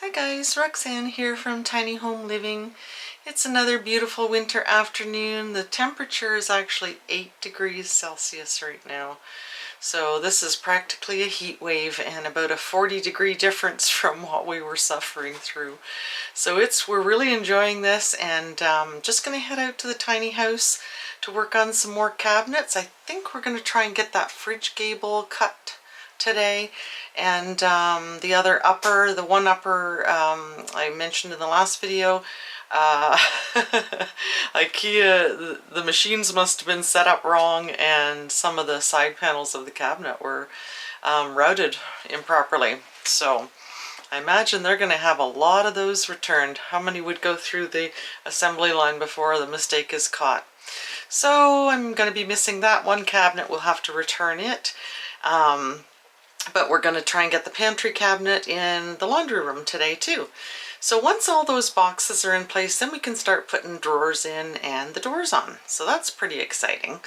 Hi guys, Roxanne here from Tiny Home Living. It's another beautiful winter afternoon. The temperature is actually 8 degrees Celsius right now. So this is practically a heat wave and about a 40-degree difference from what we were suffering through. So we're really enjoying this, and just going to head out to the tiny house to work on some more cabinets. I think we're going to try and get that fridge gable cut today, and the one upper I mentioned in the last video, IKEA, the machines must have been set up wrong, and some of the side panels of the cabinet were routed improperly. So I imagine they're going to have a lot of those returned. How many would go through the assembly line before the mistake is caught? So I'm going to be missing that one cabinet. We'll have to return it. But we're going to try and get the pantry cabinet in the laundry room today too. So once all those boxes are in place, then we can start putting drawers in and the doors on. So that's pretty exciting.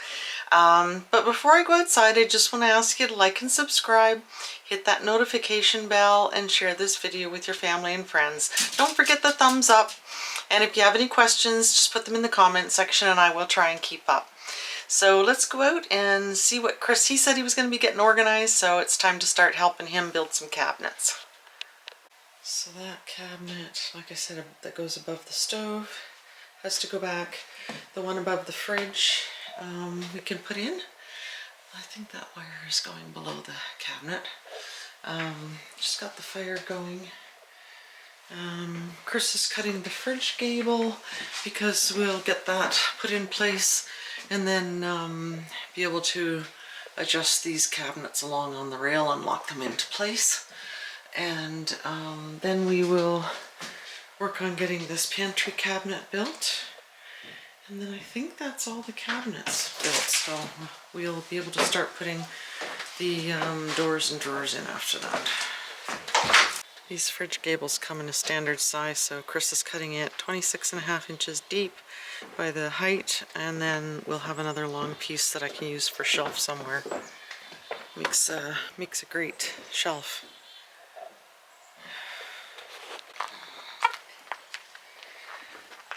But before I go outside, I just want to ask you to like and subscribe, hit that notification bell, and share this video with your family and friends. Don't forget the thumbs up. And if you have any questions, just put them in the comment section and I will try and keep up. So let's go out and see what Chris, he said he was going to be getting organized, so it's time to start helping him build some cabinets. So that cabinet, like I said, that goes above the stove, has to go back. The one above the fridge we can put in. I think that wire is going below the cabinet. Just got the fire going. Chris is cutting the fridge gable because we'll get that put in place and then be able to adjust these cabinets along on the rail and lock them into place. And then we will work on getting this pantry cabinet built. And then I think that's all the cabinets built, so we'll be able to start putting the doors and drawers in after that. These fridge gables come in a standard size, so Chris is cutting it 26.5 inches deep by the height, and then we'll have another long piece that I can use for shelf somewhere. Makes a great shelf.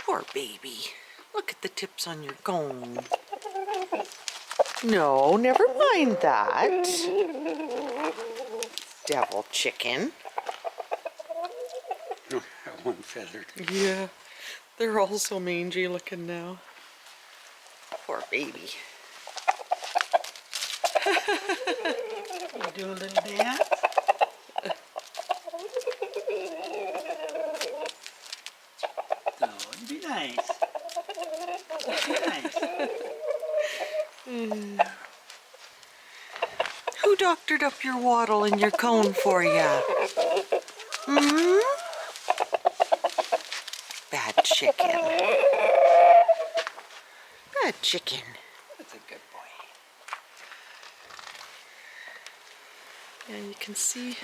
Poor baby. Look at the tips on your gown. No, never mind that. Devil chicken. No, that one feathered. Yeah, they're all so mangy looking now. Poor baby. You do a little dance? No, be nice. Be nice. Who doctored up your wattle and your cone for ya? Hmm? Bad chicken. Bad chicken. That's a good boy. Yeah, you can see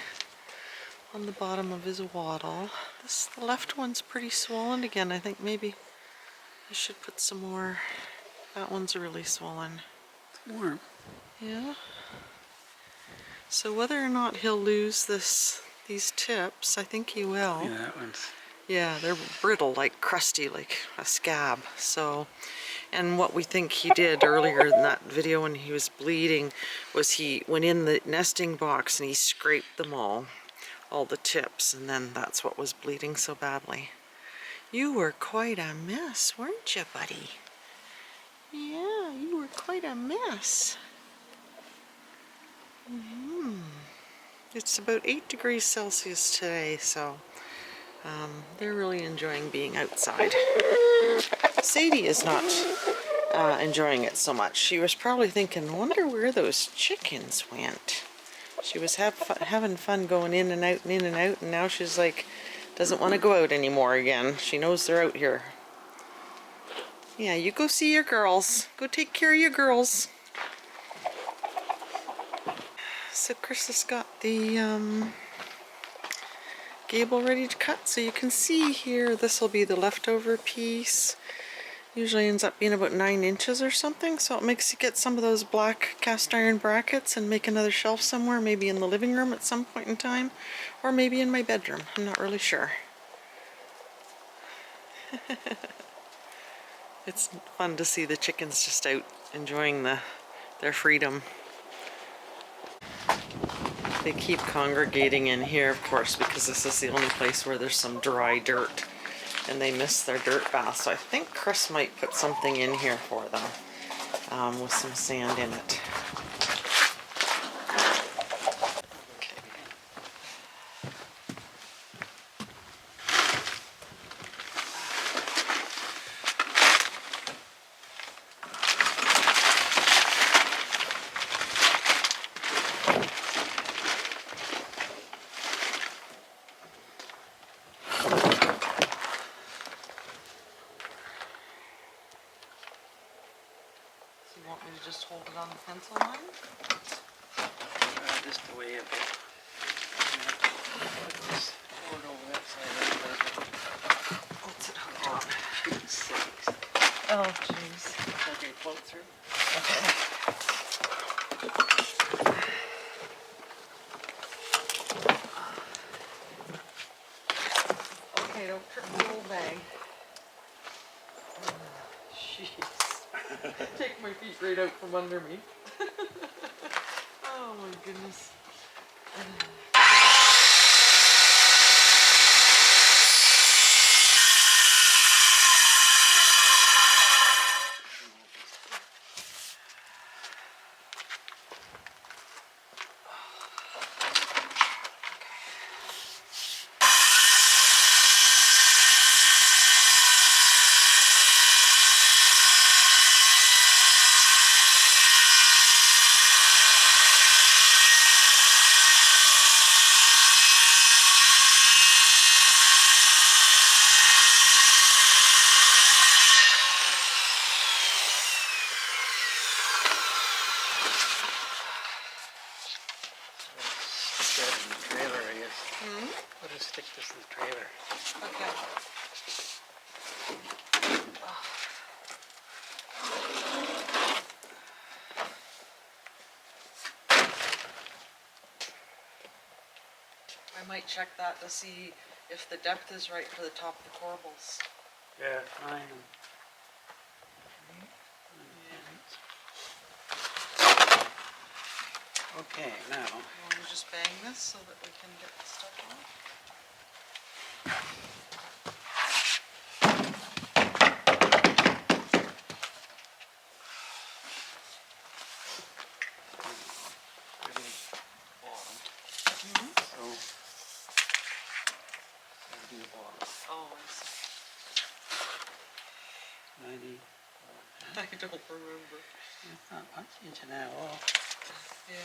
on the bottom of his wattle. The left one's pretty swollen again. I think maybe I should put some more. That one's really swollen. It's warm. Yeah. So whether or not he'll lose these tips, I think he will. Yeah, that one's... Yeah, they're brittle, like crusty, like a scab. So, and what we think he did earlier in that video when he was bleeding was he went in the nesting box and he scraped them all the tips, and then that's what was bleeding so badly. You were quite a mess, weren't you, buddy? Yeah, you were quite a mess. It's about 8 degrees Celsius today, so they're really enjoying being outside. Sadie is not enjoying it so much. She was probably thinking, wonder where those chickens went. She was having fun going in and out and in and out, and now she's like, doesn't want to go out anymore again. She knows they're out here. Yeah, you go see your girls. Go take care of your girls. So Chris has got the gable ready to cut. So you can see here, this will be the leftover piece. Usually ends up being about 9 inches or something, so it makes you get some of those black cast iron brackets and make another shelf somewhere, maybe in the living room at some point in time, or maybe in my bedroom. I'm not really sure. It's fun to see the chickens just out enjoying their freedom. They keep congregating in here, of course, because this is the only place where there's some dry dirt, and they miss their dirt bath. So I think Chris might put something in here for them with some sand in it. So you want me to just hold it on the pencil line? Just the way of it. Just hold it over that side. What's it hooked on? Shoot, sakes. Oh, jeez. Okay, pull it through. Okay, don't trip the whole bag. Jeez. Take my feet right out from under me. Oh my goodness. Stick that in the trailer, I guess. I'll just stick this in the trailer. Okay. I might check that to see if the depth is right for the top of the corbels. Yeah, fine. Okay, now. You want to just bang this so that we can get the stuff on? Oh, I see. 90. I don't remember. It's not much inch and a half off. Yeah.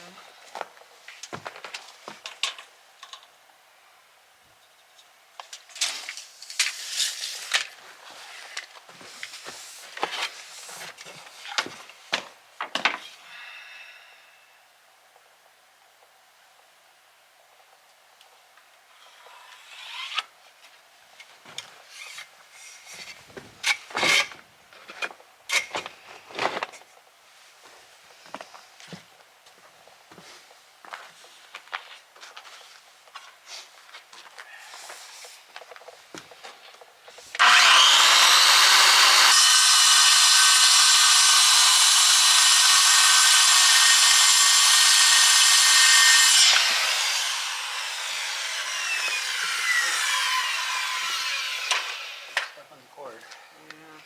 Stuff on the cord. Yeah.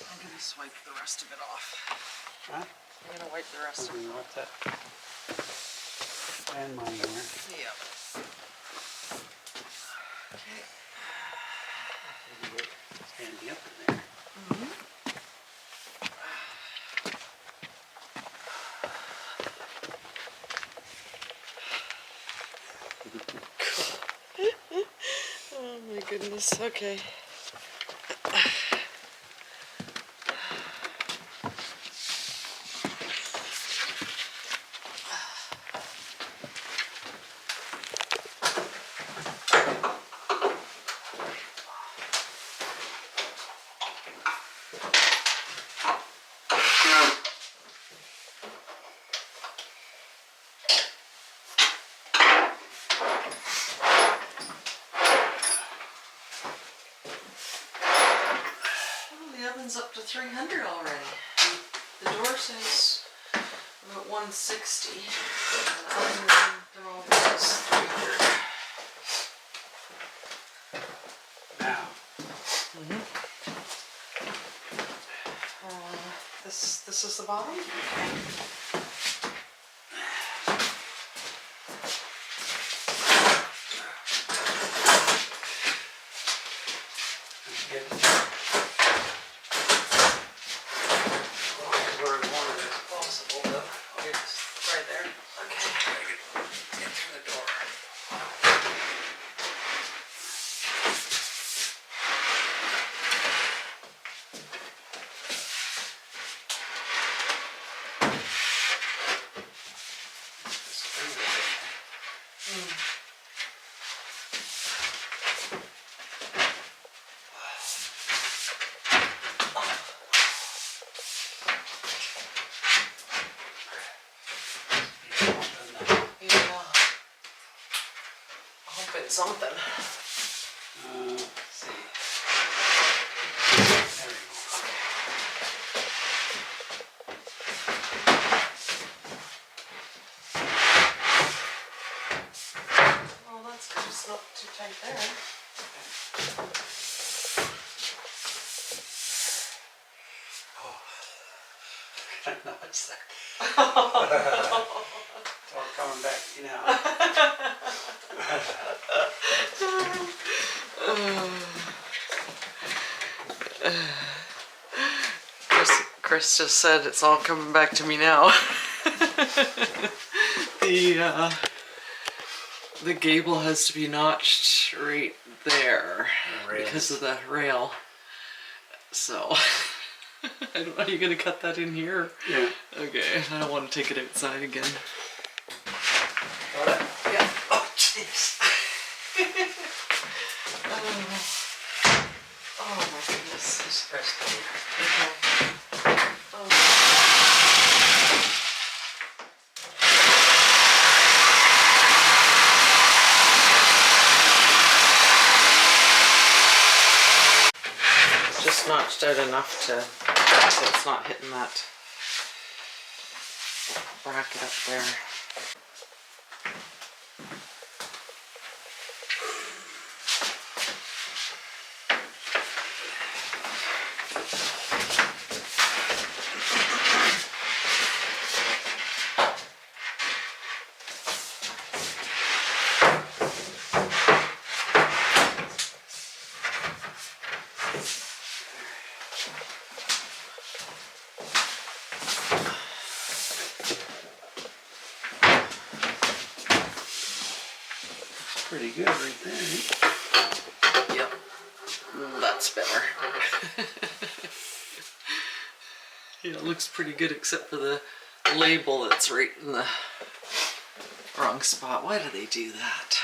I'm gonna swipe the rest of it off. Huh? I'm gonna wipe the rest of it What's that? Landmine there. Yep. Okay. Standing up in there. Oh my goodness, okay. one's up to 300 already. The door says about 160. And the other one, they're all says 300. Now. This is the bottom? Okay. Get where we wanted it as possible, though. It's right there. Okay. Get through the door. Something. Let's see. There we go. Well, that's good. It's not too tight there. No, it's there. It's all coming back to you now. Chris just said it's all coming back to me now. The gable has to be notched right there because of the rail. So I don't know. Are you gonna cut that in here? Yeah. Okay. I don't want to take it outside again. Got it? Yeah. Oh, jeez. Oh my goodness. Just rest of it. Okay. Oh. It's just notched out enough to so it's not hitting that bracket up there. Pretty good right there. Yep. That's better. Yeah, it looks pretty good except for the label that's right in the wrong spot. Why do they do that?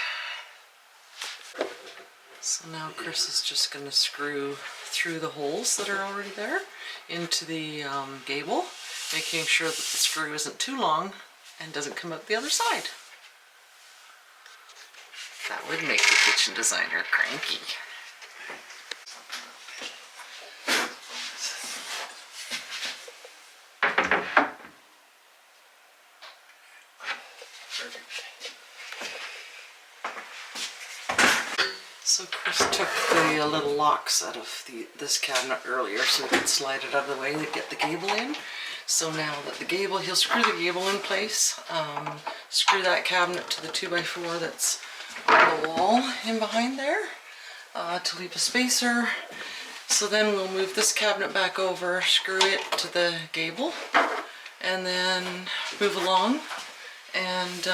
So now Chris is just going to screw through the holes that are already there into the gable, making sure that the screw isn't too long and doesn't come out the other side. That would make the kitchen designer cranky. So Chris took the little locks out of this cabinet earlier so we could slide it out of the way to get the gable in. So now that the gable, he'll screw the gable in place, screw that cabinet to the 2x4 that's on the wall in behind there to leave a spacer. So then we'll move this cabinet back over, screw it to the gable, and then move along and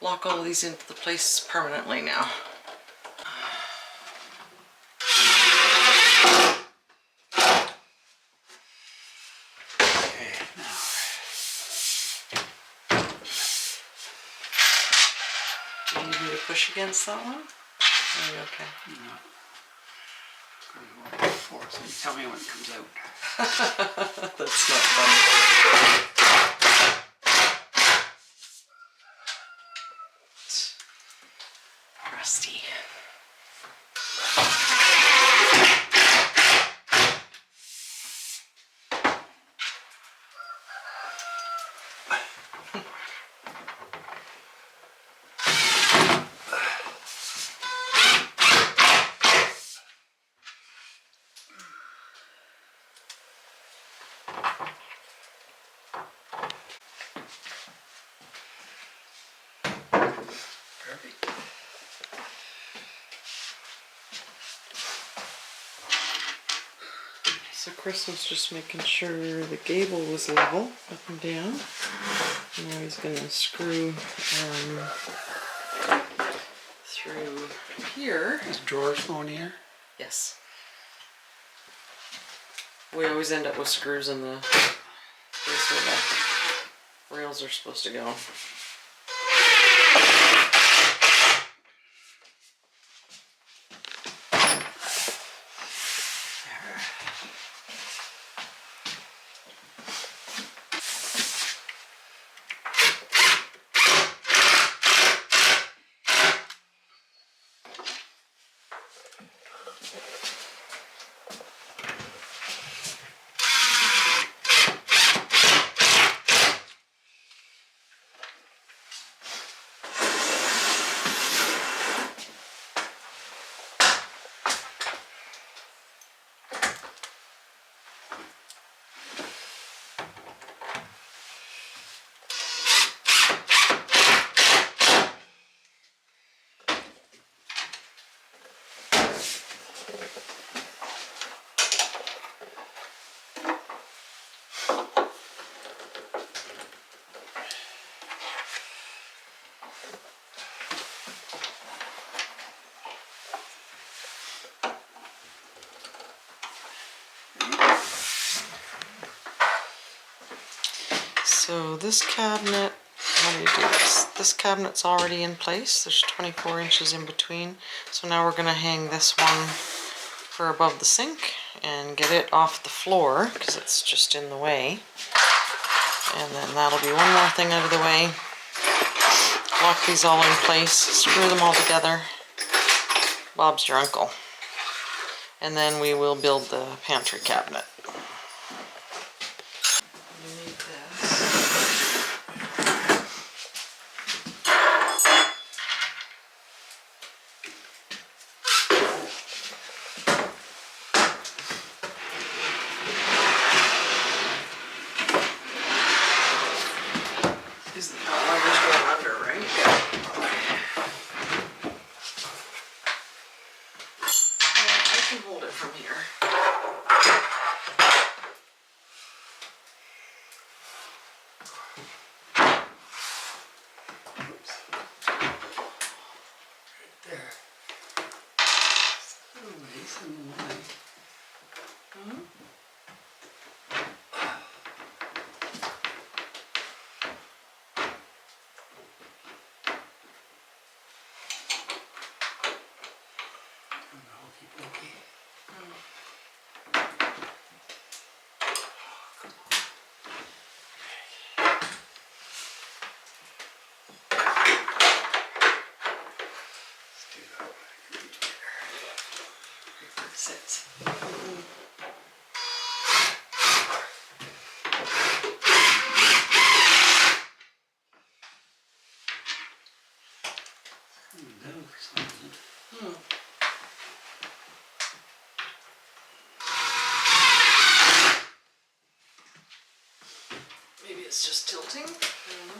lock all of these into the place permanently now. Do you need me to push against that one? Are you okay? No. Force. And tell me when it comes out. That's not funny. Rusty. So Chris was just making sure the gable was level up and down. Now he's going to screw through here. Is drawers going here? Yes. We always end up with screws in the place where the rails are supposed to go. So this cabinet, how do you do this? This cabinet's already in place. There's 24 inches in between. So now we're going to hang this one for above the sink and get it off the floor because it's just in the way. And then that'll be one more thing out of the way. Lock these all in place, screw them all together. Bob's your uncle. And then we will build the pantry cabinet. Sit. Maybe it's just tilting. I don't know.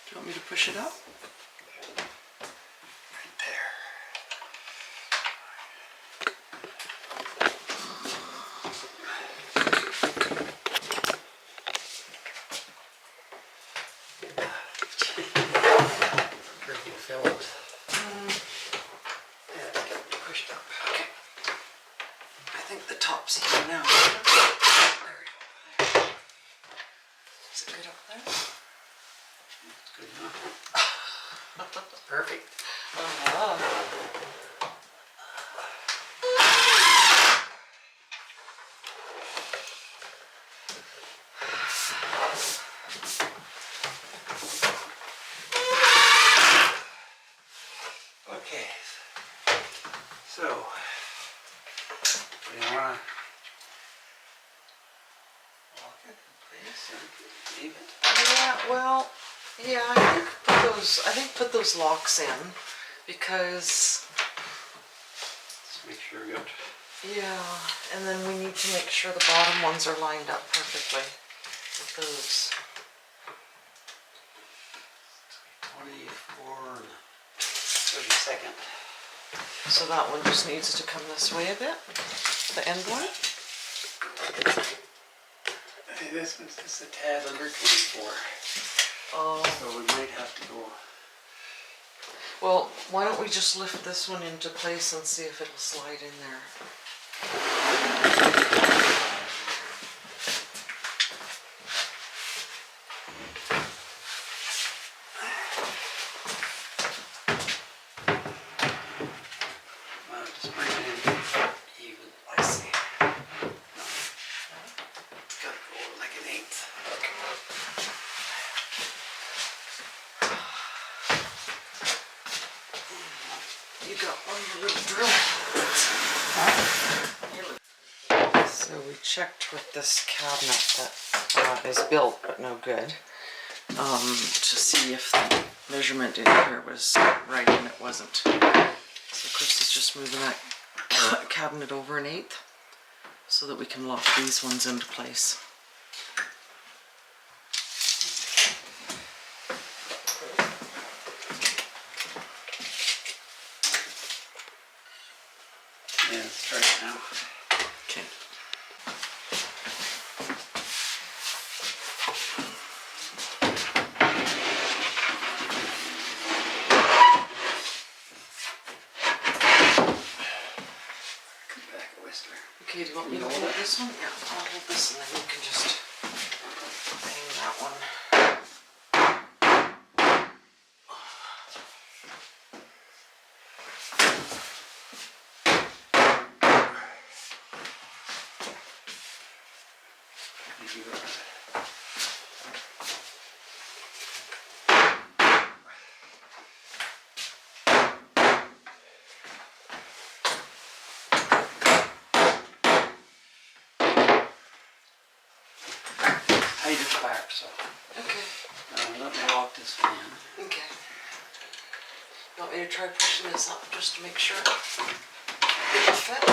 Do you want me to push it up? Right there. Pretty good films. Yeah, it's got to be pushed up. Okay. I think the top's even now. There we go. There. Is it good up there? Good enough. Perfect. Okay. So, we want to lock it in place. Leave it. Yeah, well, yeah, I think put those locks in because, Let's make sure we got yeah, and then we need to make sure the bottom ones are lined up perfectly with those. 24 and 32nd. So that one just needs to come this way a bit, the end one. Hey, this one's just a tad under 24. Oh, So we might have to go. well, why don't we just lift this one into place and see if it'll slide in there. Just bring it in even. I see. Gotta go like an eighth. You got one little drill. So we checked with this cabinet that is built but no good, to see if the measurement in here was right, and it wasn't. So Chris is just moving that cabinet over an eighth so that we can lock these ones into place. Yeah, let's try it now. Okay. Come back a whisker. Okay, do you want me to hold this one? Yeah, I'll hold this and then you can just hang that one. If you got it. Height is back, so Okay. let me lock this fan. Okay. You want me to try pushing this up just to make sure it'll fit?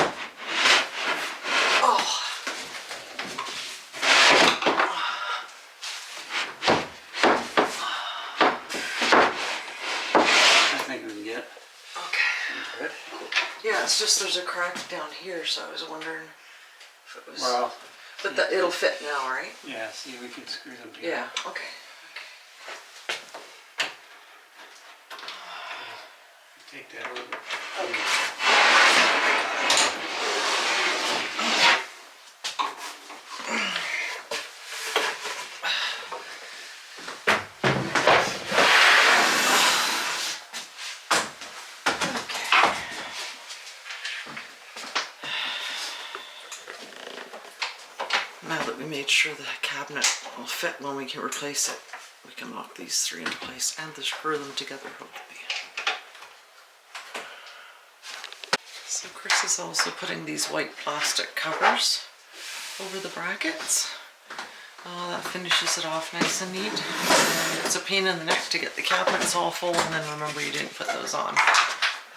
Oh. I think we can get Okay. into it. Yeah, it's just there's a crack down here, so I was wondering if it was... Well, But it'll fit now, right? yeah, see, we can screw them together. Yeah, okay. Take that over. Now that we made sure the cabinet will fit when we can replace it, we can lock these three into place and screw them together, hopefully. So Chris is also putting these white plastic covers over the brackets. Oh, that finishes it off nice and neat. It's a pain in the neck to get the cabinets all full and then remember you didn't put those on.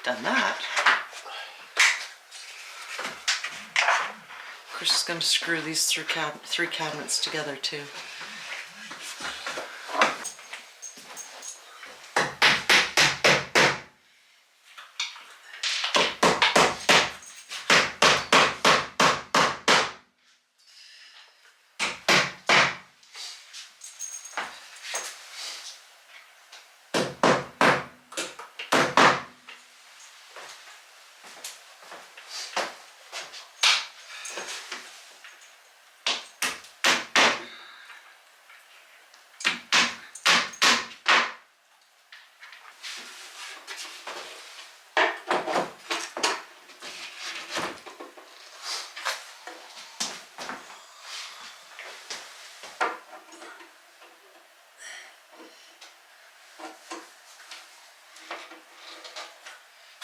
Done that. Chris is going to screw these three cabinets together too.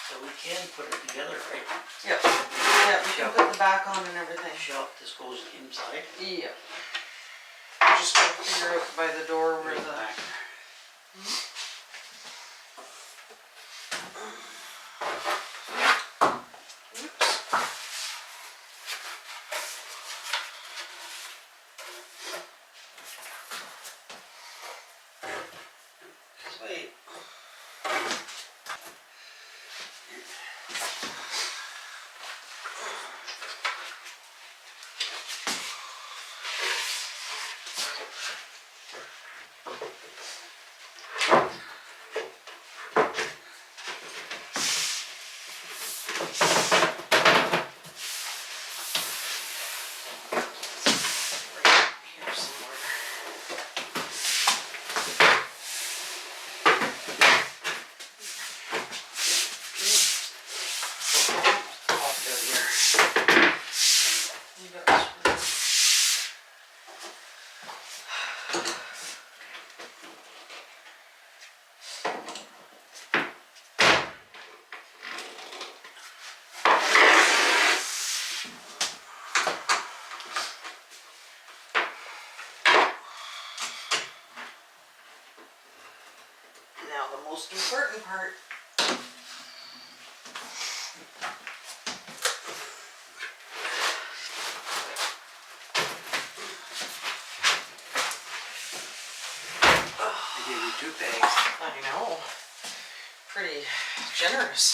So we can put it together, right? Yep. Yeah, we can put the back on and everything. Shop, this goes inside. Yep. just gotta figure out by the door where the... Wait. Here somewhere. Off out here. You got screws. Now the most important part. I gave you 2 bags. I know. Pretty generous.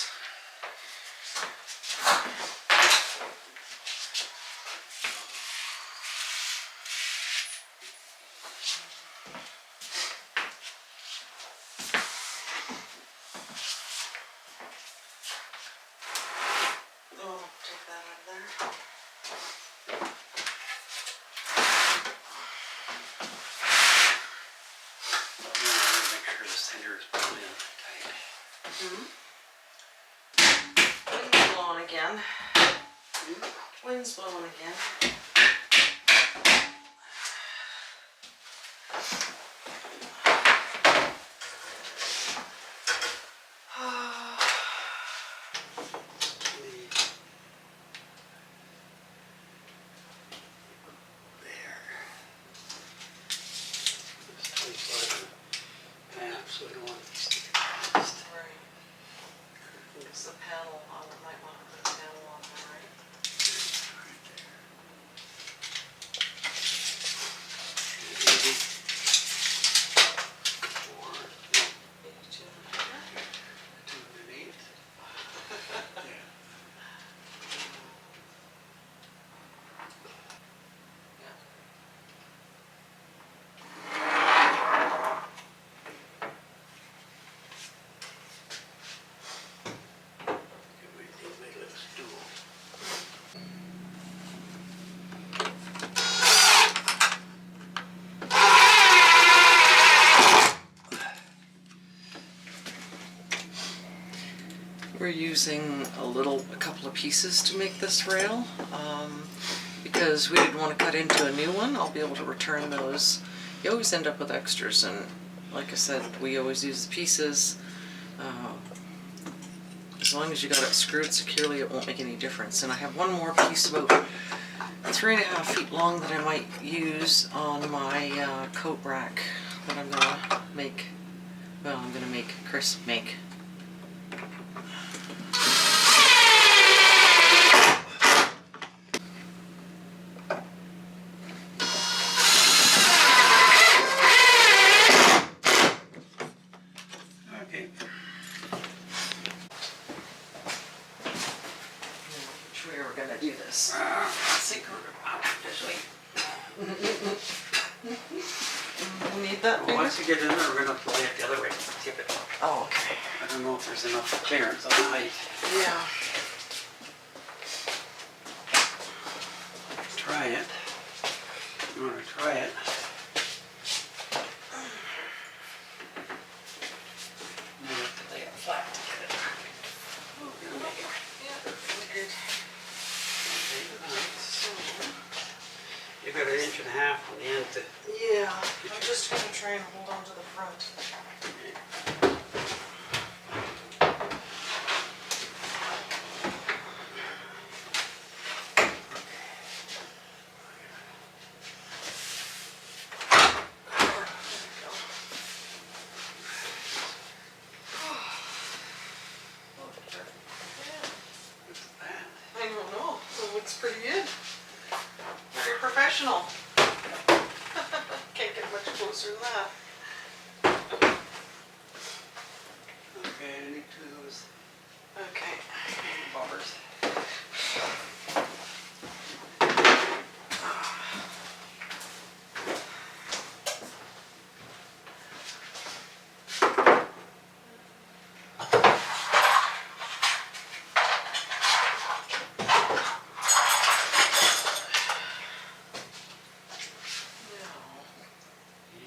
Oh, take that out of there. Make sure the center is pulled in tight. Wind's blowing again. Wind's blowing again. There. It's 25 half, so we don't want to be sticking fast. Right. It's the panel on it. Might want to put a panel on there, right? Right there. Maybe 4, no, 82. 2 underneath. Yeah. Good way to make a little stool. We're using a couple of pieces to make this rail because we didn't want to cut into a new one. I'll be able to return those. You always end up with extras, and like I said, we always use the pieces. As long as you got it screwed securely, it won't make any difference. And I have one more piece about 3.5 feet long that I might use on my coat rack that I'm gonna make. Well, I'm gonna make Chris make. Okay. Which way we're gonna do this? This way. We need that Well, bigger? once you get in there, we're going to lay it the other way. Tip it. Oh, okay. I don't know if there's enough clearance on the height. Yeah. Try it. You want to try it? You have to lay it flat to get it. Oh, you're gonna make it. Yeah, we did. Okay, nice. You got 1.5 inches on the end to. Yeah, I'm just gonna try and hold on to the front. professional. Can't get much closer than that. Okay, I need two of those Okay. bars.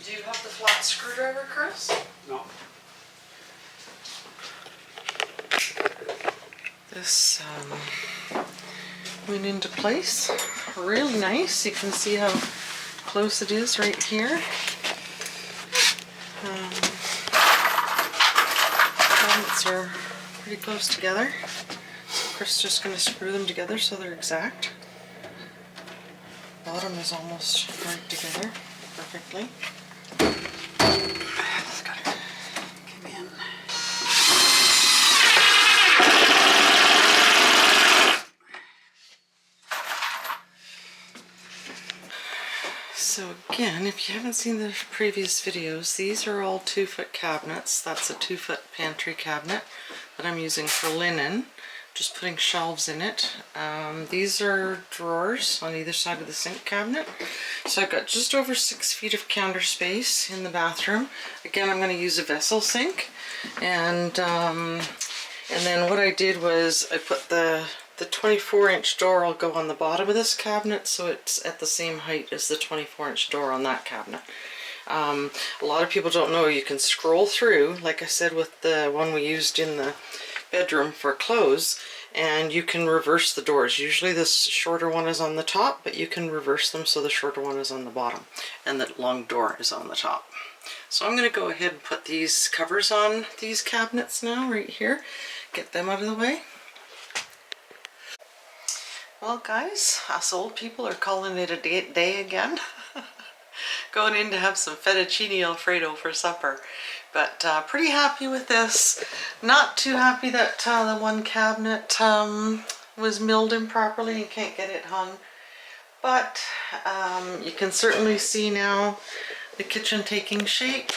Do you have the flat screwdriver, Chris? No. This went into place really nice. You can see how close it is right here. Cabinets are pretty close together. So Chris is just going to screw them together so they're exact. Bottom is almost right together perfectly. Just gotta come in. So again, if you haven't seen the previous videos, these are all 2-foot cabinets. That's a 2-foot pantry cabinet that I'm using for linen. Just putting shelves in it. These are drawers on either side of the sink cabinet. So I've got just over 6 feet of counter space in the bathroom. Again, I'm going to use a vessel sink. And then what I did was I put the 24-inch door will go on the bottom of this cabinet, so it's at the same height as the 24-inch door on that cabinet. A lot of people don't know you can scroll through, like I said with the one we used in the bedroom for clothes, and you can reverse the doors. Usually this shorter one is on the top, but you can reverse them so the shorter one is on the bottom and the long door is on the top. So I'm going to go ahead and put these covers on these cabinets now, right here. Get them out of the way. Well guys, us old people are calling it a day again. Going in to have some fettuccine alfredo for supper. But pretty happy with this. Not too happy that the one cabinet was milled improperly and can't get it hung. But you can certainly see now the kitchen taking shape.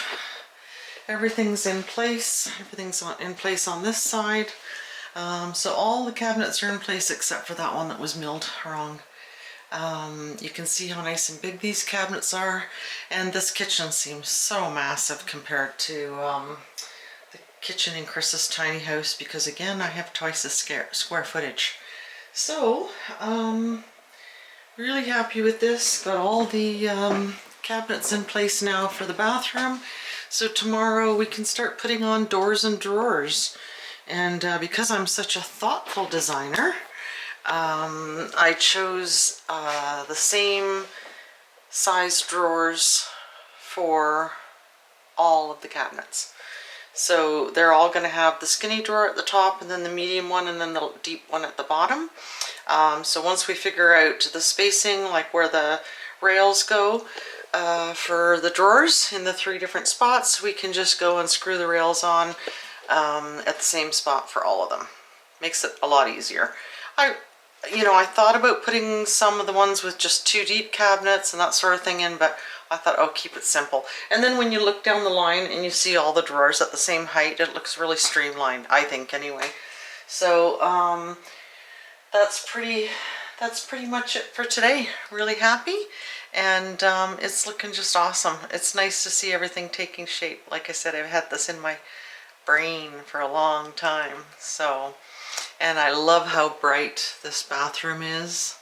Everything's in place. Everything's in place on this side. So all the cabinets are in place except for that one that was milled wrong. You can see how nice and big these cabinets are, and this kitchen seems so massive compared to the kitchen in Chris's tiny house, because again I have twice the square footage. So really happy with this. Got all the cabinets in place now for the bathroom, so tomorrow we can start putting on doors and drawers. And because I'm such a thoughtful designer, I chose the same size drawers for all of the cabinets. So they're all going to have the skinny drawer at the top, and then the medium one, and then the deep one at the bottom. So once we figure out the spacing, like where the rails go for the drawers in the 3 different spots, we can just go and screw the rails on at the same spot for all of them. Makes it a lot easier. I thought about putting some of the ones with just 2 deep cabinets and that sort of thing in, but I thought, oh, keep it simple. And then when you look down the line and you see all the drawers at the same height, it looks really streamlined, I think anyway. So that's pretty much it for today. Really happy, and it's looking just awesome. It's nice to see everything taking shape. Like I said, I've had this in my brain for a long time. So, and I love how bright this bathroom is.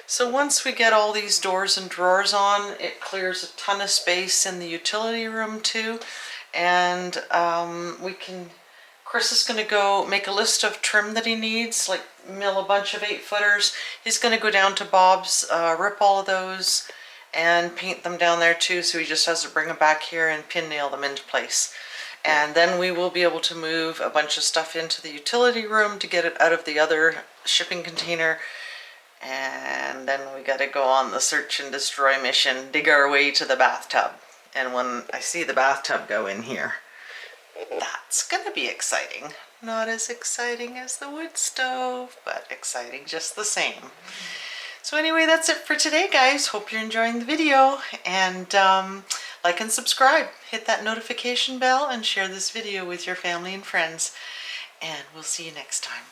So once we get all these doors and drawers on, it clears a ton of space in the utility room too. And Chris is going to go make a list of trim that he needs, like mill a bunch of 8-footers. He's going to go down to Bob's, rip all of those and paint them down there too, so he just has to bring them back here and pin nail them into place. And then we will be able to move a bunch of stuff into the utility room to get it out of the other shipping container. And then we got to go on the search and destroy mission, dig our way to the bathtub. And when I see the bathtub go in here, that's going to be exciting. Not as exciting as the wood stove, but exciting just the same. So anyway, that's it for today, guys. Hope you're enjoying the video, and like and subscribe. Hit that notification bell and share this video with your family and friends. And we'll see you next time.